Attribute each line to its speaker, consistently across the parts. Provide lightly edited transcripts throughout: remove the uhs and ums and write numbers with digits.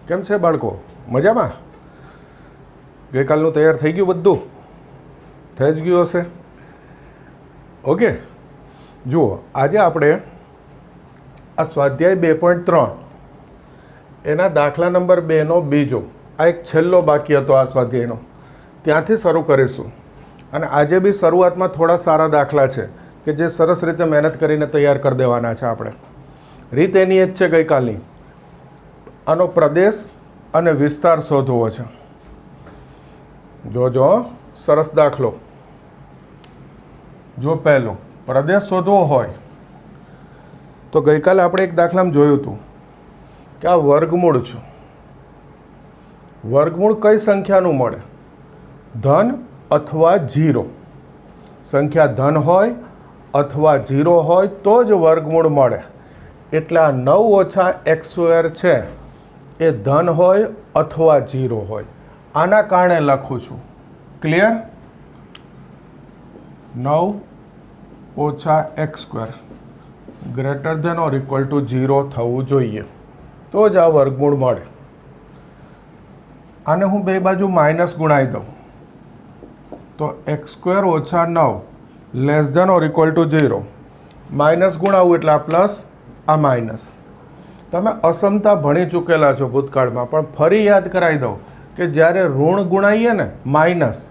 Speaker 1: કેમ છે બાળકો? મજામાં? ગઈકાલનું તૈયાર થઈ ગયું બધું? થઈ જ ગયું હશે. ઓકે, જુઓ આજે આપણે આ સ્વાધ્યાય 2.3 એના દાખલા નંબર 2નો બીજો આ એક છેલ્લો બાકી હતો આ સ્વાધ્યાયનો, ત્યાંથી શરૂ કરીશું. અને આજે બી શરૂઆતમાં થોડા સારા દાખલા છે કે જે સરસ રીતે મહેનત કરીને તૈયાર કરી દેવાના છે આપણે. રીત એની જ છે ગઈકાલની. આનો પ્રદેશ અને વિસ્તાર શોધવો છે. જોજો સરસ દાખલો. જો પહેલો પ્રદેશ શોધવો હોય તો ગઈકાલે આપણે એક દાખલામાં જોયું હતું કે આ વર્ગમૂળ છે. વર્ગમૂળ કઈ સંખ્યાનું મળે? ધન અથવા જીરો. સંખ્યા ધન હોય અથવા જીરો હોય તો જ વર્ગમૂળ મળે. એટલે આ 9 - x² છે એ ધન હોય અથવા જીરો હોય. આના કારણે લખું છું. Clear? 9 - x² greater than or equal to 0 થવું જોઈએ તો જ આ વર્ગમૂળ મળે. આને હું બે બાજુ માઇનસ ગુણાવી દઉં તો x² - 9 less than or equal to 0. Minus ગુણાવું એટલે આ પ્લસ, આ માઇનસ. તમે અસમતા ભણી ચૂકેલા છો ભૂતકાળમાં, પણ ફરી યાદ કરાવી દઉં કે જ્યારે ઋણ ગુણાઈએ ને માઇનસ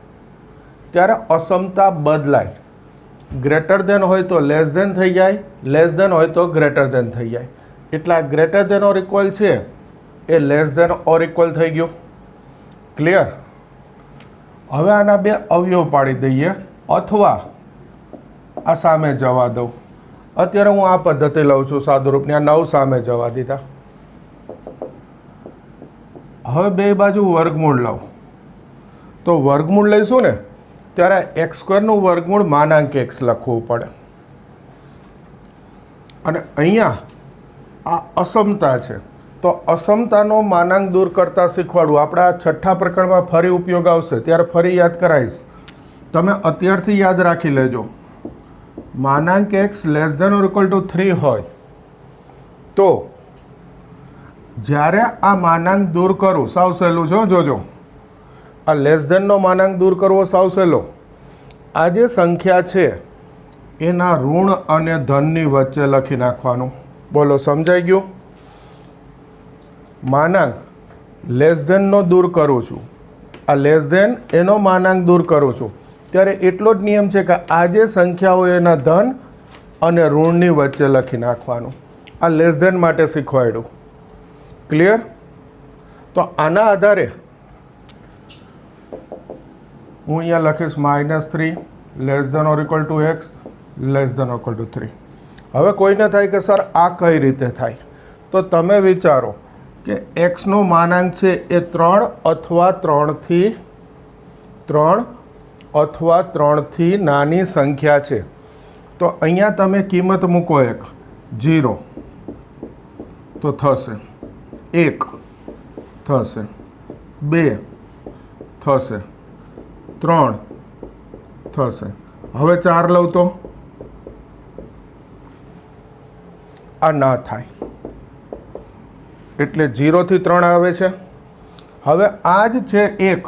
Speaker 1: ત્યારે અસમતા બદલાય. ગ્રેટર ધેન હોય તો લેસ ધેન થઈ જાય, લેસ ધેન હોય તો ગ્રેટર ધેન થઈ જાય. એટલે આ ગ્રેટર ધેન ઓર ઇક્વલ છે એ લેસ ધેન ઓર ઇક્વલ થઈ ગયો. ક્લિયર? હવે આના બે અવયવ પાડી દઈએ અથવા આ સામે જવા દઉં. અત્યારે હું આ પદ્ધતિ લઉં છું સાદુરૂપની. આ 9 સામે જવા દીધા. હવે બે બાજુ વર્ગમૂળ લઉં તો વર્ગમૂળ લઈશું ને ત્યારે x² નું વર્ગમૂળ માનાંક x લખવું પડે. અને અહીંયા આ અસમતા છે તો અસમતાનો માનાંક દૂર કરતાં શીખવાડું. આપણા છઠ્ઠા પ્રકરણમાં ફરી ઉપયોગ આવશે ત્યારે ફરી યાદ કરાવીશ. તમે અત્યારથી યાદ રાખી લેજો. માનાંક x less than or equal to 3 હોય તો જ્યારે આ માનાંક દૂર કરું, સાવ સહેલું છે, જોજો. આ લેસ ધેનનો માનાંક દૂર કરવો સાવ સહેલો. આ જે સંખ્યા છે એના ઋણ અને ધનની વચ્ચે લખી નાખવાનું. બોલો, સમજાઈ ગયું? માનાંક લેસ ધેનનો દૂર કરું છું, આ લેસ ધેન એનો માનાંક દૂર કરું છું ત્યારે એટલો જ નિયમ છે કે આ જે સંખ્યા હોય એના ધન અને ઋણની વચ્ચે લખી નાખવાનું. આ લેસ ધેન માટે શીખવાડ્યું. ક્લિયર? તો આના આધારે હું અહીંયા લખીશ -3 less than or equal to x less than or equal to 3. હવે કોઈને થાય કે સર આ કઈ રીતે થાય? તો તમે વિચારો કે x નો માનાંક છે એ 3 અથવા 3 થી નાની સંખ્યા છે. તો અહીંયા તમે કિંમત મૂકો 1, 0 તો થશે, 1 થશે, 2 થશે, 3 થશે. હવે 4 લઉં તો આ ના થાય. એટલે 0 થી 3 આવે છે. હવે આ જ છે 1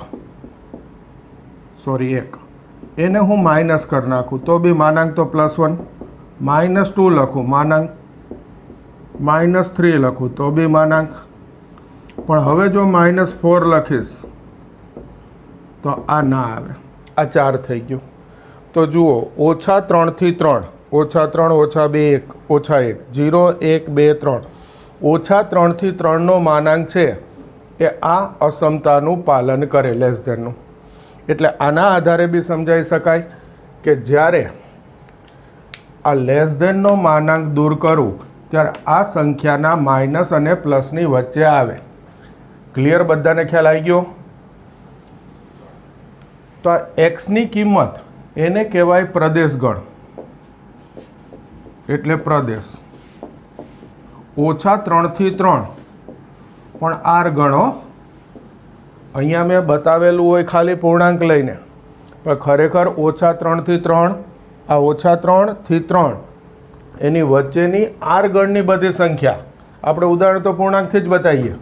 Speaker 1: એને હું માઇનસ કરી નાખું તો બી માનાંક તો +1. -2 લખું માનાંક, -3 લખું તો બી માનાંક. પણ હવે જો -4 લખીશ તો આ ના આવે. આ 4 થઈ ગયું. તો જુઓ, -3 થી 3, -3 -2 -1 0 1 2 3. -3 થી 3 નો માનાંક છે એ આ અસમતાનું પાલન કરે, લેસ ધેનનું. એટલે આના આધારે બી સમજાવી શકાય કે જ્યારે આ લેસ ધેનનો માનાંક દૂર કરું ત્યારે આ સંખ્યાના માઇનસ અને પ્લસની વચ્ચે આવે. ક્લિયર? બધાને ખ્યાલ આવી ગયો? તો આ એક્સની કિંમત એને કહેવાય પ્રદેશગણ. એટલે પ્રદેશ. -3 થી 3 પણ આર ગણો. અહીંયા મેં બતાવેલું હોય ખાલી પૂર્ણાંક લઈને, પણ ખરેખર -3 થી 3, આ -3 થી 3 એની વચ્ચેની આર ગણની બધી સંખ્યા આપણે ઉદાહરણ તો પૂર્ણાંકથી જ બતાવીએ.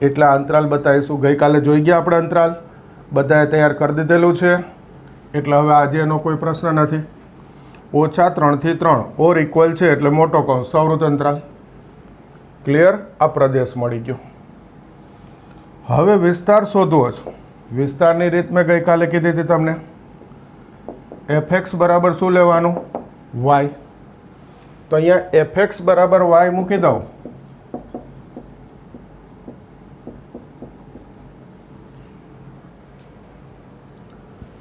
Speaker 1: એટલે આ અંતરાલ બતાવીશું. ગઈકાલે જોઈ ગયા આપણે અંતરાલ, બધાએ તૈયાર કરી દીધેલું છે, એટલે હવે આજે એનો કોઈ પ્રશ્ન નથી. -3 થી 3 ઓર ઇક્વલ છે એટલે મોટો કૌંસ સૌવૃત્ત અંતરાલ. ક્લિયર? આ પ્રદેશ મળી ગયો. હવે વિસ્તાર શોધવો છે. વિસ્તારની રીત મેં ગઈકાલે કીધી હતી તમને. fx બરાબર શું લેવાનું? y. તો અહીંયા fx બરાબર y મૂકી દઉં.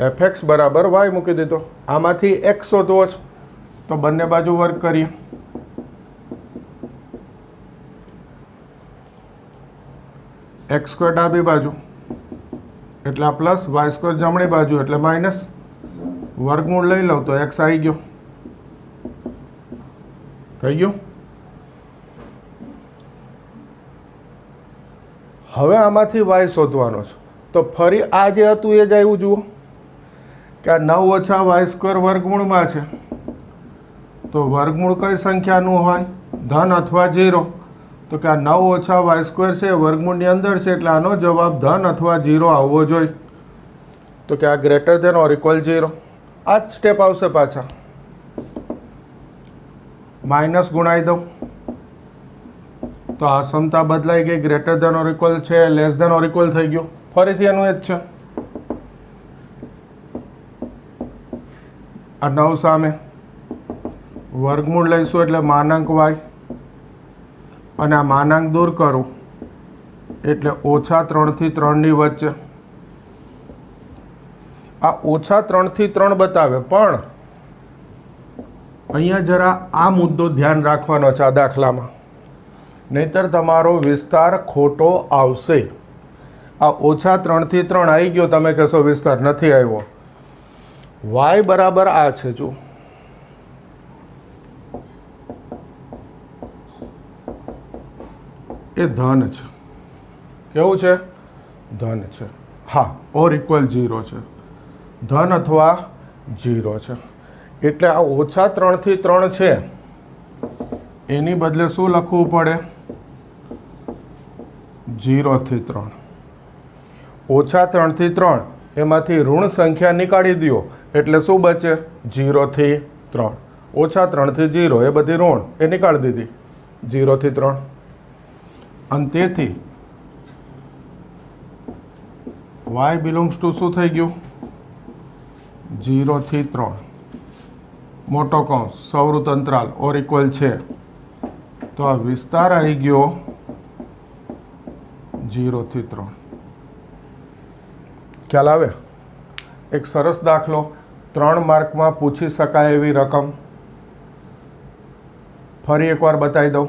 Speaker 1: fx બરાબર y મૂકી દીધો. આમાંથી x શોધવો છે તો બંને બાજુ વર્ગ કરીએ. x સ્ક્વેર ડાબી બાજુ એટલે આ પ્લસ, y સ્ક્વેર જમણી બાજુ એટલે માઇનસ. વર્ગમૂળ લઈ લઉં તો x આવી ગયો. થઈ ગયું? હવે આમાંથી y શોધવાનો છે તો ફરી આ જે હતું એ જ આવ્યું. જુઓ કે આ 9 - y સ્ક્વેર વર્ગમૂળમાં છે તો વર્ગમૂળ કઈ સંખ્યાનું હોય? ધન અથવા 0. તો કે આ 9 - y સ્ક્વેર છે વર્ગમૂળની અંદર છે એટલે આનો જવાબ ધન અથવા 0 આવવો જોઈએ. તો કે આ ગ્રેટર ધેન ઓર ઇક્વલ 0. આ જ સ્ટેપ આવશે પાછા. માઇનસ ગુણાઈ દઉં તો આ સમતા બદલાઈ ગઈ. ગ્રેટર ધેન ઓર ઇક્વલ છે, લેસ ધેન ઓર ઇક્વલ થઈ ગયું. ફરીથી એનું એ જ છે. આ 9 સામે વર્ગમૂળ લઈશું એટલે માનાંક y, અને આ માનાંક દૂર કરું એટલે -3 થી 3 ની વચ્ચે. આ -3 થી 3 બતાવે, પણ અહીંયા જરા આ મુદ્દો ધ્યાન રાખવાનો છે આ દાખલામાં, નહીતર તમારો વિસ્તાર ખોટો આવશે. આ -3 થી 3 આવી ગયો, તમે કહેશો વિસ્તાર નથી આવ્યો. y બરાબર આ છે. જો એ ધન છે. કેવું છે? ધન છે. હા, ઓર ઇક્વલ 0 છે. ધન અથવા 0 છે. એટલે આ -3 થી 3 છે એની બદલે શું લખવું પડે? 0 થી 3. -3 થી 3 એમાંથી ઋણ સંખ્યા નીકાળી દો એટલે શું બચે? 0 થી 3. -3 થી 0 એ બધી ઋણ એ નીકાળી દીધી. 0 થી 3. અને તેથી y બિલોંગ્સ ટુ શું થઈ ગયું? 0 થી 3 મોટો કૌંસ સૌવૃત્ત અંતરાલ ઓર ઇક્વલ છે. તો આ વિસ્તાર આવી ગયો 0 થી 3. ખ્યાલ આવે? એક સરસ દાખલો 3 માર્કમાં પૂછી શકાય એવી રકમ. ફરી એકવાર બતાવી દઉં.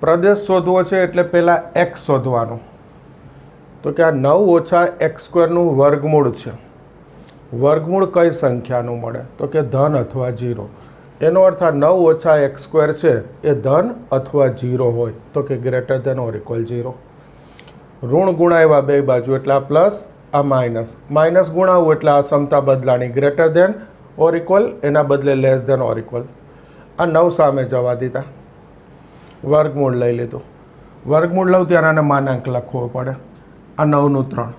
Speaker 1: પ્રદેશ શોધવો છે એટલે પહેલાં x શોધવાનું. તો કે આ 9 - x સ્ક્વેરનું વર્ગમૂળ છે. વર્ગમૂળ કઈ સંખ્યાનું મળે? તો કે ધન અથવા 0. એનો અર્થ આ 9 - x સ્ક્વેર છે એ ધન અથવા 0 હોય તો કે ગ્રેટર ધેન ઓર ઇક્વલ 0. ઋણ ગુણાવ્યા બે બાજુ એટલે આ પ્લસ, આ માઇનસ. માઇનસ ગુણાવવું એટલે આ સમતા બદલાણી. ગ્રેટર ધેન ઓર ઇક્વલ એના બદલે લેસ ધેન ઓર ઇક્વલ. આ 9 સામે જવા દીધા. વર્ગમૂળ લઈ લીધું. વર્ગમૂળ લઉં ત્યારે આને માનાંક લખવો પડે. આ 9 નું 3.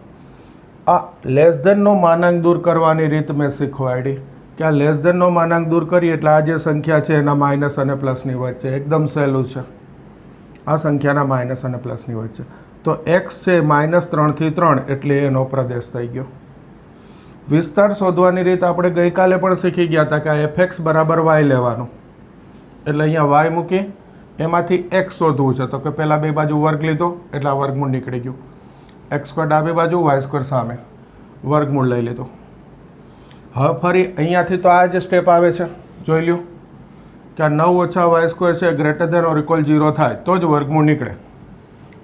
Speaker 1: આ લેસ ધેનનો માનાંક દૂર કરવાની રીત મેં શીખવાડી કે આ લેસ ધેનનો માનાંક દૂર કરીએ એટલે આ જે સંખ્યા છે એના માઇનસ અને પ્લસની વચ્ચે. એકદમ સહેલું છે. આ સંખ્યાના માઇનસ અને પ્લસની વચ્ચે. તો x છે -3 થી 3 એટલે એનો પ્રદેશ થઈ ગયો. વિસ્તાર શોધવાની રીત આપણે ગઈકાલે પણ શીખી ગયા હતા કે આ fx બરાબર y લેવાનું. એટલે અહીંયા y મૂકી એમાંથી x શોધવું છે. તો કે પહેલાં બે બાજુ વર્ગ લીધો એટલે આ વર્ગમૂળ નીકળી ગયું. x સ્ક્વેર ડાબી બાજુ, y સ્ક્વેર સામે, વર્ગમૂળ લઈ લીધું. હવે ફરી અહીંયાથી તો આ જ સ્ટેપ આવે છે. જોઈ લ્યો કે આ 9 - y સ્ક્વેર છે ગ્રેટર ધેન ઓર ઇક્વલ 0 થાય તો જ વર્ગમૂળ નીકળે.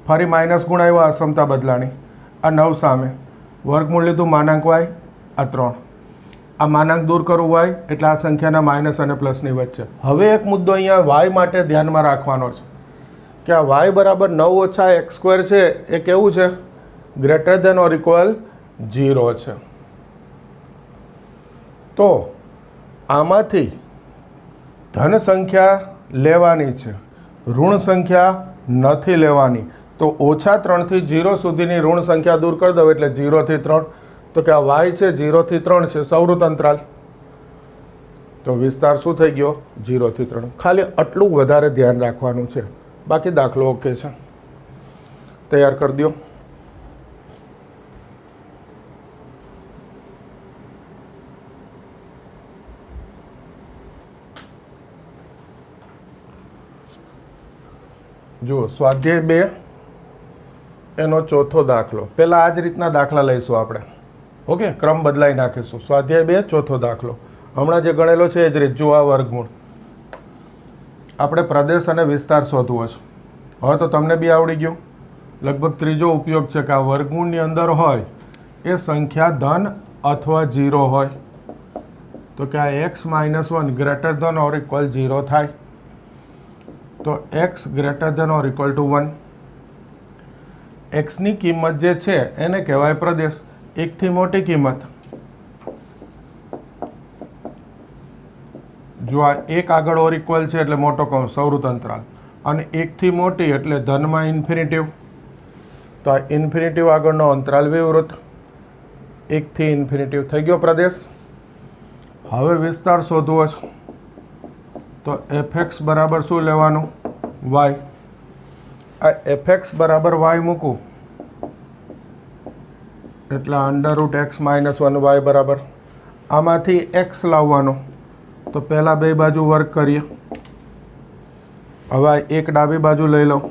Speaker 1: ફરી માઇનસ ગુણાવ્યા, અસમતા બદલાણી. આ 9 સામે વર્ગમૂળ લીધું, માનાંક y, આ 3. આ માનાંક દૂર કરવું y એટલે આ સંખ્યાના માઇનસ અને પ્લસની વચ્ચે. હવે એક મુદ્દો અહીંયા y માટે ધ્યાનમાં રાખવાનો છે કે આ y બરાબર 9 - x સ્ક્વેર છે એ કેવું છે? ગ્રેટર ધેન ઓર ઇક્વલ 0 છે. તો આમાંથી ધન સંખ્યા લેવાની છે, ઋણ સંખ્યા નથી લેવાની. તો -3 થી 0 સુધીની ઋણ સંખ્યા દૂર કરી દો એટલે 0 થી 3. તો કે આ વાય છે 0 થી 3 છે સૌવૃત્ત અંતરાલ. તો વિસ્તાર શું થઈ ગયો? 0 થી 3. ખાલી આટલું વધારે ધ્યાન રાખવાનું છે, બાકી દાખલો ઓકે છે. તૈયાર કરી દો. જુઓ, સ્વાધ્યાય 2 એનો ચોથો દાખલો. પહેલાં આ જ રીતના દાખલા લઈશું આપણે. ઓકે, ક્રમ બદલાઈ નાખીશું. સ્વાધ્યાય 2 ચોથો દાખલો હમણાં જે ગણેલો છે એ જ રીત. જુઓ, આ વર્ગમૂળ. આપણે પ્રદેશ અને વિસ્તાર શોધવો છે. હવે તો તમને બી આવડી ગયું. લગભગ ત્રીજો ઉપયોગ છે કે આ વર્ગમૂળની અંદર હોય એ સંખ્યા ધન અથવા 0 હોય તો કે આ x-1 ગ્રેટર ધન ઓર ઇક્વલ 0 થાય. તો x ગ્રેટર ધન ઓર ઇક્વલ ટુ 1. એક્સની કિંમત જે છે એને કહેવાય પ્રદેશ. એકથી મોટી કિંમત, જો આ 1 આગળ ઓર ઇક્વલ છે એટલે મોટો કૌંસ સૌવૃત્ત અંતરાલ, અને 1થી મોટી એટલે ધનમાં ઇન્ફિનિટિવ. તો આ ઇન્ફિનિટિવ આગળનો અંતરાલ વિવૃત્ત. 1થી ઇન્ફિનિટિવ થઈ ગયો પ્રદેશ. હવે વિસ્તાર શોધવો છે તો fx બરાબર શું લેવાનું? y. આ fx બરાબર y મૂકું એટલે √x-1 y બરાબર. આમાંથી x લાવવાનો તો પહેલાં બે બાજુ વર્ગ કરીએ. હવે એક ડાબી બાજુ લઈ લઉં.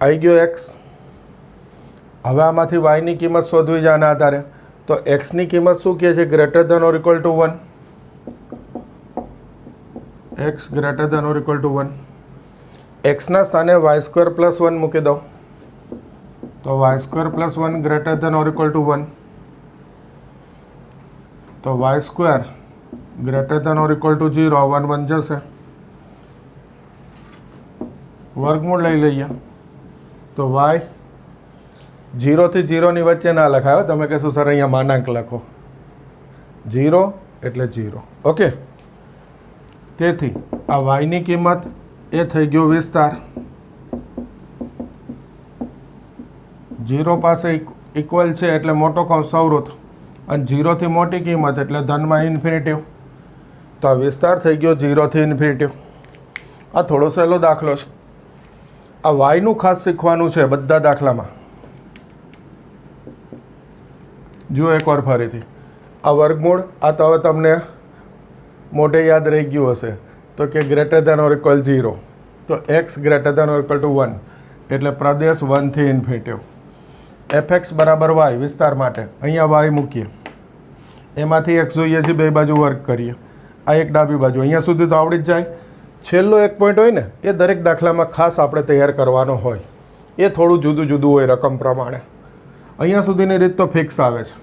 Speaker 1: આવી ગયો x. હવે આમાંથી yની કિંમત શોધવી છે આના આધારે. તો xની કિંમત શું કહે છે? ગ્રેટર ધન ઓર ઇક્વલ ટુ 1. x ગ્રેટર ધન ઓર ઇક્વલ ટુ 1. એક્સના સ્થાને y² + 1 મૂકી દો તો y² + 1 ગ્રેટર ધન ઓર ઇક્વલ ટુ 1. તો y² ગ્રેટર ધન ઓર ઇક્વલ ટુ 0. 1 1 જશે. વર્ગમૂળ લઈ લઈએ તો y 0 થી 0 ની વચ્ચે ના લખાયો. તમે કહેશો સર અહીંયા માનાંક લખો. 0 એટલે 0. ઓકે, તેથી આ yની કિંમત એ થઈ ગયો વિસ્તાર. 0 પાસે ઇક્વલ છે એટલે મોટો કૌંસ સૌવૃત્ત, અને 0 થી મોટી કિંમત એટલે ધનમાં ઇન્ફિનિટિવ. તો આ વિસ્તાર થઈ ગયો 0 થી ઇન્ફિનિટિવ. આ થોડો સહેલો દાખલો છે. આ yનું ખાસ શીખવાનું છે બધા દાખલામાં. જુઓ એકવાર ફરીથી. આ વર્ગમૂળ, આ તો હવે તમને મોઢે યાદ રહી ગયું હશે. તો કે ગ્રેટર ધેન ઓર ઇક્વલ 0. તો x greater than or equal to 1 એટલે પ્રદેશ 1 થી ઇન્ફિનિટિવ. fx બરાબર y વિસ્તાર માટે અહીંયા y મૂકીએ. એમાંથી x જોઈએ છે, બે બાજુ વર્ગ કરીએ. આ એક ડાબી બાજુ. અહીંયા સુધી તો આવડી જ જાય. છેલ્લો એક પોઈન્ટ હોય ને એ દરેક દાખલામાં ખાસ આપણે તૈયાર કરવાનો હોય. એ થોડું જુદું જુદું હોય રકમ પ્રમાણે. અહીંયા સુધીની રીત તો ફિક્સ આવે છે.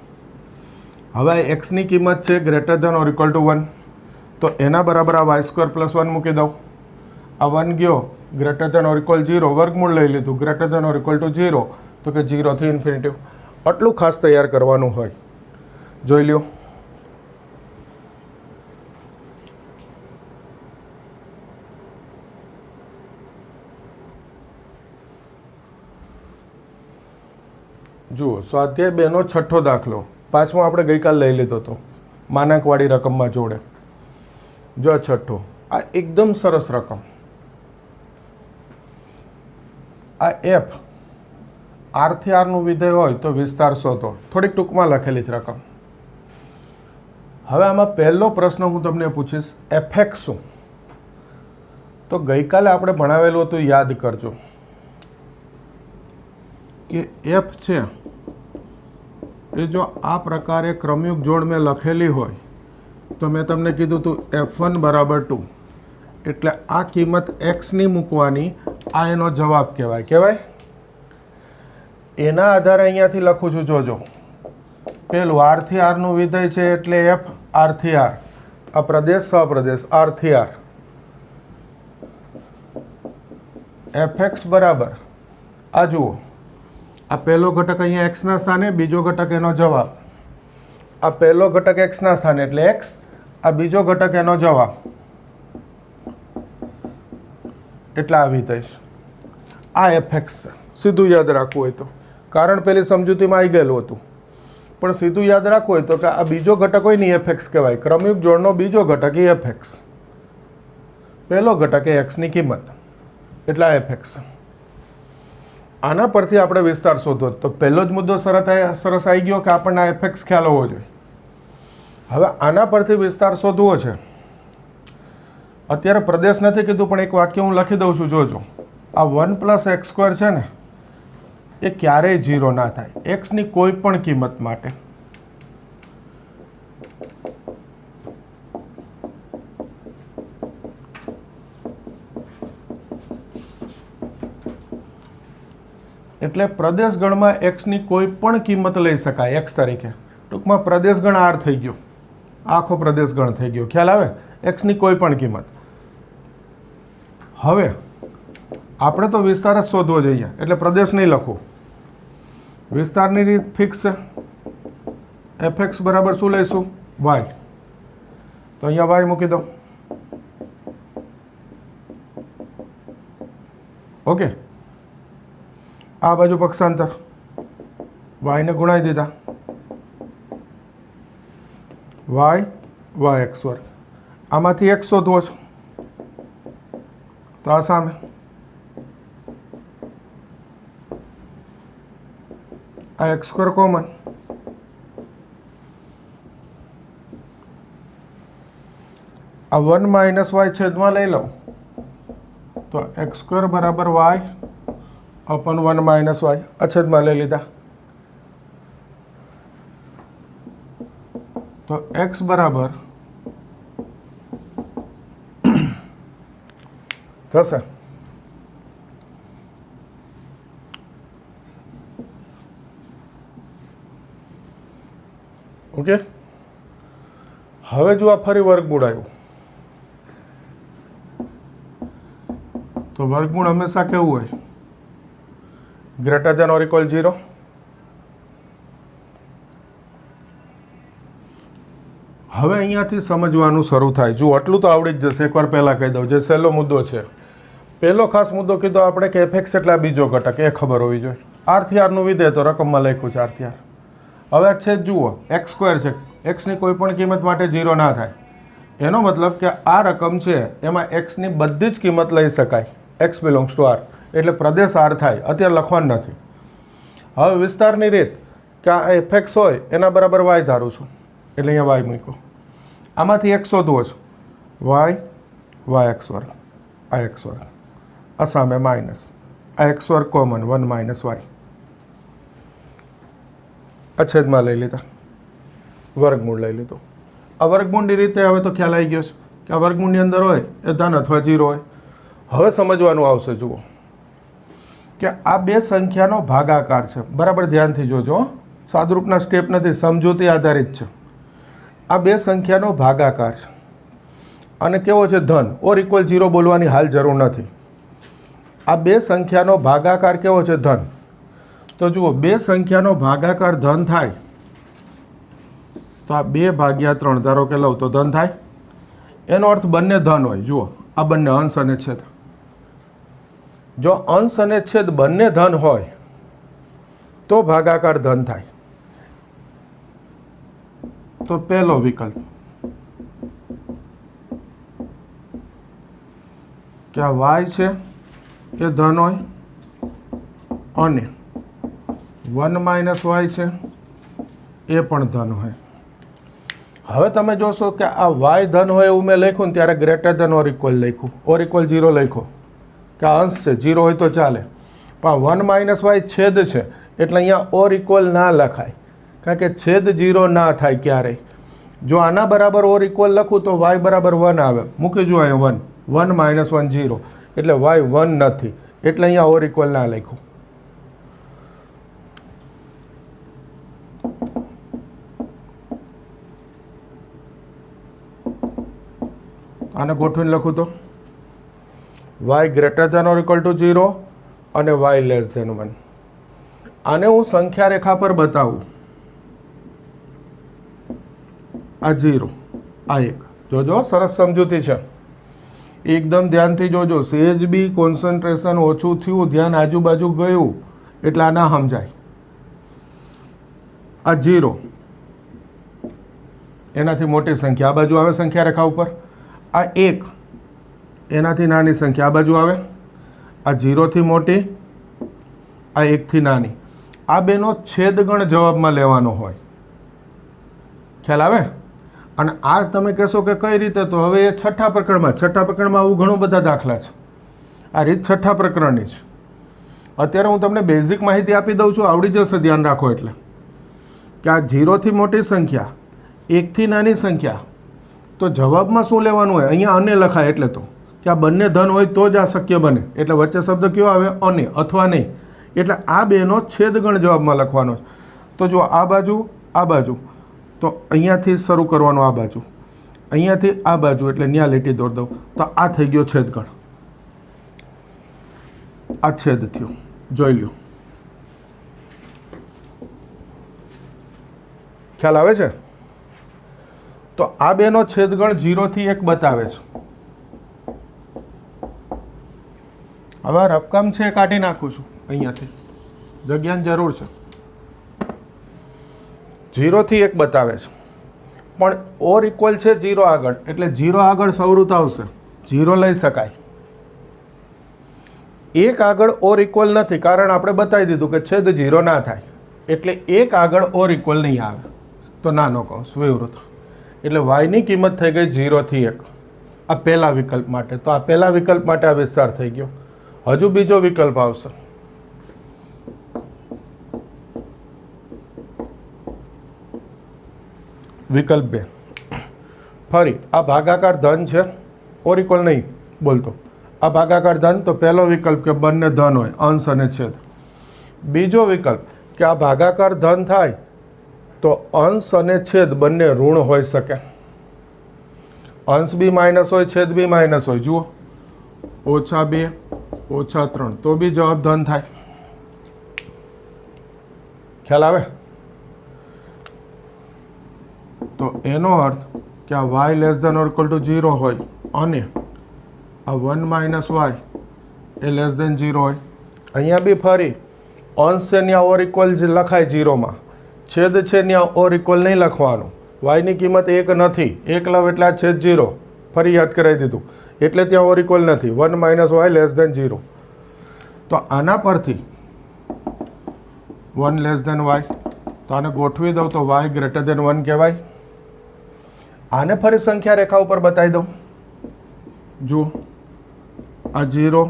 Speaker 1: હવે એક્સની કિંમત છે greater than or equal to 1. તો એના બરાબર આ y² + 1 મૂકી દઉં. આ 1 ગયો ગ્રેટર ધેન ઓર ઇક્વલ 0. વર્ગમૂળ લઈ લીધું greater than or equal to 0. તો કે 0 થી ઇન્ફિનિટિવ. આટલું ખાસ તૈયાર કરવાનું હોય. જોઈ લ્યો. જુઓ, સ્વાધ્યાય 2 નો છઠ્ઠો દાખલો. પાંચમો આપણે ગઈકાલ લઈ લીધો હતો માનાંકવાળી રકમમાં જોડે. જો આ છઠ્ઠો. આ એકદમ સરસ રકમ. આ f r થી r નું વિધેય હોય તો વિસ્તાર શોધો. થોડીક ટૂંકમાં લખેલી જ રકમ. હવે આમાં પહેલો પ્રશ્ન હું તમને પૂછીશ, fx શું? તો ગઈકાલે આપણે ભણાવેલું હતું, યાદ કરજો કે f છે એ જો આ પ્રકારે ક્રમયુક્ત જોડ મેં લખેલી હોય તો મેં તમને કીધું હતું f1 બરાબર 2 એટલે આ કિંમત xની મૂકવાની. આ એનો જવાબ કહેવાય. એના આધારે અહીંયાથી લખું છું. જોજો, પેલું r થી r નું વિધેય છે એટલે f r થી r. આ પ્રદેશ સપ્રદેશ r થી r. fx બરાબર આ જુઓ, આ પહેલો ઘટક અહીંયા x ના સ્થાને, બીજો ઘટક એનો જવાબ. આ પહેલો ઘટક x ના સ્થાને એટલે x, આ બીજો ઘટક એનો જવાબ. એટલે આ વિધેય છે, આ એફએક્સ છે. સીધું યાદ રાખવું હોય તો, કારણ પેલી સમજૂતીમાં આવી ગયેલું હતું, પણ સીધું યાદ રાખવું હોય તો કે આ બીજો ઘટક હોય ને એફએક્સ કહેવાય. ક્રમયુક્ત જોડનો બીજો ઘટક એ એફએક્સ, પહેલો ઘટક એ એક્સની કિંમત, એટલે આ એફએક્સ. આના પરથી આપણે વિસ્તાર શોધવો તો પહેલો જ મુદ્દો સરસ આવી ગયો કે આપણને આ એફએક્સ ખ્યાલ હોવો જોઈએ. હવે આના પરથી વિસ્તાર શોધવો છે. અત્યારે પ્રદેશ નથી કીધું, પણ એક વાક્ય હું લખી દઉં છું, જોજો. આ 1+x² છે ને, એ ક્યારેય 0 ના થાય એક્સની કોઈ પણ કિંમત માટે. એટલે પ્રદેશગણમાં એક્સની કોઈ પણ કિંમત લઈ શકાય એક્સ તરીકે. ટૂંકમાં પ્રદેશગણ આર થઈ ગયો, આખો પ્રદેશગણ થઈ ગયો. ખ્યાલ આવે? એક્સની કોઈ પણ કિંમત. હવે આપણે તો વિસ્તાર જ શોધવો જોઈએ, એટલે પ્રદેશ નહીં લખવું. વિસ્તારની રીત ફિક્સ છે. એફએક્સ બરાબર શું લઈશું? વાય. તો અહીંયા વાય મૂકી દો. ઓકે, આ બાજુ પક્ષાંતર, વાયને ગુણાવી દીધા, વાય એક્સ વર્ગ. આમાંથી એક શોધવો છો તો આ સામે આ x² કોમન, આ 1 - y છેદમાં લઈ લઉં તો x² બરાબર y અપન 1 - y અછેદમાં લઈ લીધા તો x બરાબર થશે ઓકે. હવે જો આ ફરી વર્ગમૂળ આવ્યું તો વર્ગમૂળ હંમેશા કેવું હોય? Greater than or equal 0. હવે અહીંયાથી સમજવાનું શરૂ થાય. જો આટલું તો આવડી જ જશે. એકવાર પહેલાં કહી દઉં, જે સહેલો મુદ્દો છે. પહેલો ખાસ મુદ્દો કીધો આપણે કે એફએક્સ એટલે બીજો ઘટક, એ ખબર હોવી જોઈએ. આરથી આરનું વિધેય તો રકમમાં લખ્યું છે આરથી આર. હવે છે જુઓ, x² છે, એક્સની કોઈ પણ કિંમત માટે 0 ના થાય. એનો મતલબ કે આ રકમ છે એમાં એક્સની બધી જ કિંમત લઈ શકાય. x બિલોંગ્સ ટુ આર, એટલે પ્રદેશ આર થાય. અત્યારે લખવાનું નથી. હવે વિસ્તારની રીત કે આ એફએક્સ હોય એના બરાબર વાય ધારું છું, એટલે અહીંયા વાય મૂકો. આમાંથી એક શોધવો છે, વાય એક્સ વર્ગ, આ એક્સ વર્ગ, આ સામે માઇનસ, આ એક્સ વર્ગ કોમન, 1 - y અછેદમાં લઈ લીધા, વર્ગમૂળ લઈ લીધું. આ વર્ગમૂળની રીતે હવે તો ખ્યાલ આવી ગયો છે કે આ વર્ગમૂળની અંદર હોય એ ધન અથવા 0 હોય. હવે સમજવાનું આવશે. જુઓ કે આ બે સંખ્યાનો ભાગાકાર છે. બરાબર ધ્યાનથી જોજો, સાદરૂપના સ્ટેપ નથી, સમજૂતી આધારિત છે. આ બે સંખ્યાનો ભાગાકાર છે અને કેવો છે? ધન. ઓર ઇક્વલ 0 બોલવાની હાલ જરૂર નથી. આ બે સંખ્યાનો ભાગાકાર કેવો છે? ધન. તો જુઓ, બે સંખ્યાનો ભાગાકાર ધન થાય તો આ 2/3 ધારો કે લઉં તો ધન થાય. એનો અર્થ બંને ધન હોય. જુઓ, આ બંને અંશ અને છેદ. જો અંશ અને છેદ બંને ધન હોય તો ભાગાકાર ધન થાય. તો પહેલો વિકલ્પ કે આ વાય છે એ ધન હોય અને 1 - y છે એ પણ ધન હોય. હવે તમે જોશો કે આ વાય ધન હોય એવું મેં લખ્યું ને ત્યારે ગ્રેટર ધેન ઓર ઇક્વલ લખ્યું, ઓર ઇક્વલ 0 લખ્યો કે આ અંશ છે, 0 હોય તો ચાલે. પણ 1 - y છેદ છે એટલે અહીંયા ઓર ઇક્વલ ના લખાય, કારણ કે છેદ 0 ના થાય ક્યારેય. જો આના બરાબર ઓર ઇક્વલ લખું તો y બરાબર 1 આવે. મૂકી જો અહીંયા 1 - 1 0 એટલે y 1 નથી, એટલે અહીંયા ઓર ઇક્વલ ના લખ્યું. આને ગોઠવીને લખું તો y greater than or equal to 0 અને y લેસ ધેન 1. આને હું સંખ્યા રેખા પર બતાવું. આ 0, આ 1. જોજો, સરસ સમજૂતી છે. એકદમ ધ્યાનથી જોજો, સેજ બી કોન્સન્ટ્રેશન ઓછું થયું, ધ્યાન આજુબાજુ ગયું એટલે આ ના સમજાય. આ 0 એનાથી મોટી સંખ્યા આ બાજુ આવે સંખ્યા રેખા ઉપર, આ 1 એનાથી નાની સંખ્યા આ બાજુ આવે, આ 0 થી મોટી, આ 1 થી નાની. આ બેનો છેદગણ જવાબમાં લેવાનો હોય. ખ્યાલ આવે? અને આ તમે કહેશો કે કઈ રીતે, તો હવે એ છઠ્ઠા પ્રકરણમાં આવું ઘણું બધા દાખલા છે. આ રીત છઠ્ઠા પ્રકરણની છે. અત્યારે હું તમને બેઝિક માહિતી આપી દઉં છું, આવડી જશે, ધ્યાન રાખો. એટલે કે આ 0 થી મોટી સંખ્યા, 1 થી નાની સંખ્યા, તો જવાબમાં શું લેવાનું હોય? અહીંયા અને લખાય એટલે તો કે આ બંને ધન હોય તો જ આ શક્ય બને. એટલે વચ્ચે શબ્દ કયો આવે? અને, અથવા નહીં. એટલે આ બેનો છેદગણ જવાબમાં લખવાનો. તો જો આ બાજુ, તો અહીંયાથી શરૂ કરવાનો, આ બાજુ, અહીંયાથી આ બાજુ, એટલે ન્યા લીટી દોરી દઉં તો આ થઈ ગયો છેદગણ. આ છેદ થયો, જોઈ લ્યો. ખ્યાલ આવે છે? તો આ બેનો છેદગણ 0 થી 1 બતાવે છે. હવે રકમ છે કાઢી નાખું છું, અહીંયાથી જગ્યાની જરૂર છે. 0 થી 1 બતાવે છે, પણ ઓર ઇક્વલ છે 0 આગળ, એટલે 0 આગળ સવૃત આવશે, 0 લઈ શકાય. 1 આગળ ઓર ઇક્વલ નથી, કારણ આપણે બતાવી દીધું કે છેદ 0 ના થાય, એટલે 1 આગળ ઓર ઇક્વલ નહીં આવે, તો નાનો કૌંસ વિવૃત. એટલે વાયની કિંમત થઈ ગઈ 0 થી 1. આ પહેલા વિકલ્પ માટે. તો આ પહેલા વિકલ્પ માટે આ વિસ્તાર થઈ ગયો. હજુ બીજો વિકલ્પ આવશે. વિકલ્પ 2. ફરી આ ભાગાકાર ધન છે, ઓર ઇક્વલ નહીં બોલતો. આ ભાગાકાર ધન, તો પહેલો વિકલ્પ કે બંને ધન હોય, અંશ અને છેદ. બીજો વિકલ્પ કે આ ભાગાકાર ધન થાય તો અંશ અને છેદ બંને ઋણ હોઈ શકે. અંશ બી માઇનસ હોય, છેદ બી માઇનસ હોય. જુઓ, -2 -3, તો બી જવાબ ધન થાય. ખ્યાલ આવે? તો એનો અર્થ કે આ y less than or equal to 0 હોય અને આ 1 માઇનસ વાય એ લેસ ધેન 0 હોય. અહીંયા બી ફરી અંશ છે ત્યાં ઓર ઇક્વલ લખાય 0માં, છેદ છે ત્યાં ઓર ઇક્વલ નહીં લખવાનું. વાયની કિંમત 1 નથી, 1 લવ એટલે આ છેદ 0. ફરી યાદ કરાવી દીધું, એટલે ત્યાં ઓર ઇક્વલ નથી. 1 માઇનસ વાય લેસ ધેન 0. તો આના પરથી 1 લેસ ધેન વાય, તો આને ગોઠવી દઉં તો y ગ્રેટર ધેન 1 કહેવાય. આને ફરી સંખ્યા રેખા ઉપર બતાવી દઉં. જુઓ, આ 0,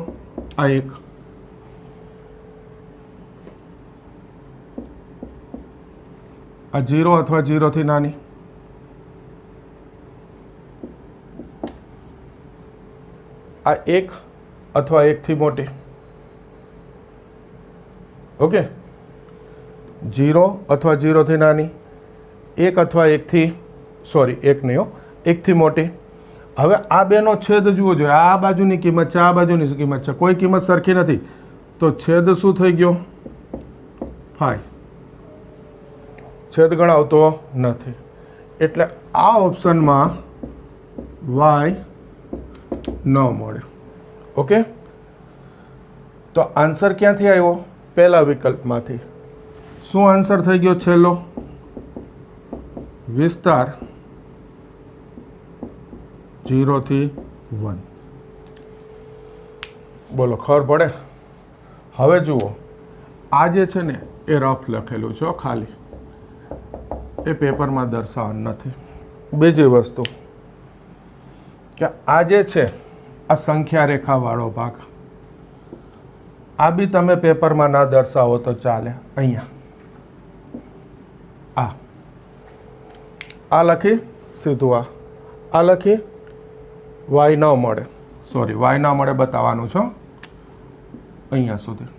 Speaker 1: આ 1. આ 0 અથવા 0 થી નાની. આ 1 અથવા 1 થી મોટી. ઓકે, 0 અથવા 0 થી નાની, 1 અથવા 1 થી, સોરી 1 નહીં હો, 1 થી મોટી. હવે આ બેનો છેદ જુઓ જોઈએ. આ બાજુની કિંમત છે, આ બાજુની કિંમત છે, કોઈ કિંમત સરખી નથી. તો છેદ શું થઈ ગયો? 5. છેદ ગણાવતો નથી, એટલે આ ઓપ્શનમાં y ન મળે. ઓકે, તો આન્સર ક્યાંથી આવ્યો? પહેલા વિકલ્પમાંથી. શું આન્સર થઈ ગયો છેલ્લો? વિસ્તાર 0 થી 1. બોલો, ખબર પડે? હવે જુઓ, આ જે છે ને એ રફ લખેલું છે ખાલી, એ પેપરમાં દર્શાવવાનું નથી. બીજી વસ્તુ કે આ જે છે આ સંખ્યા રેખાવાળો ભાગ, આ બી તમે પેપરમાં ના દર્શાવો તો ચાલે. અહીંયા આ લખી સીધું આ લખી વાય ન મળે, સોરી વાય ન મળે બતાવવાનું છે અહીંયા સુધી.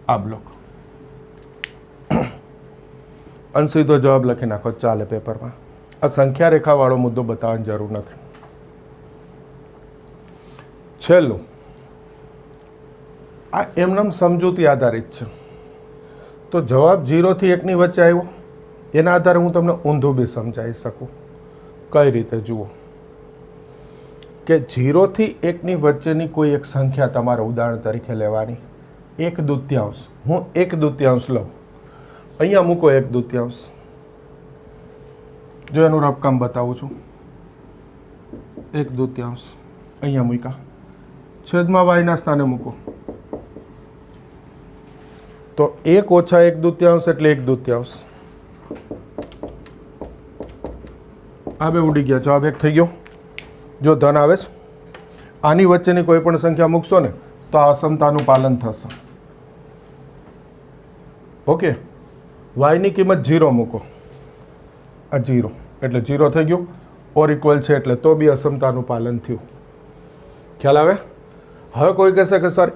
Speaker 1: આ બ્લોક અને સીધો જવાબ લખી નાખો, ચાલે પેપરમાં. આ સંખ્યા રેખાવાળો મુદ્દો બતાવવાની જરૂર નથી. છેલ્લું, આ એમનેમ સમજૂતી આધારિત છે. તો જવાબ 0 થી 1 ની વચ્ચે આવ્યો, એના આધારે હું તમને ઊંધું બી સમજાવી શકું. કઈ રીતે? જુઓ, કે 0 થી 1 ની વચ્ચેની કોઈ એક સંખ્યા તમારે ઉદાહરણ તરીકે લેવાની. 1/2. હું 1/2 લઉં, અહીંયા મૂકો 1/2. જો એનું રફકામ બતાવું છું. 1/2 અહીંયા મૂક્યા, છેદમાં વાયના સ્થાને મૂકો તો 1 ઓછા 1/2 એટલે 1/2. આ બે ઉડી ગયા, જવાબ 1 થઈ ગયો. જો ધન આવે છે, આની વચ્ચેની કોઈ પણ સંખ્યા મૂકશો ને તો આ અસમતાનું પાલન થશે. ઓકે, વાયની કિંમત 0 મૂકો, આ 0 એટલે 0 થઈ ગયું. ઓર ઇક્વલ છે એટલે તો બી અસમતાનું પાલન થયું. ખ્યાલ આવે? હવે કોઈ કહેશે કે સર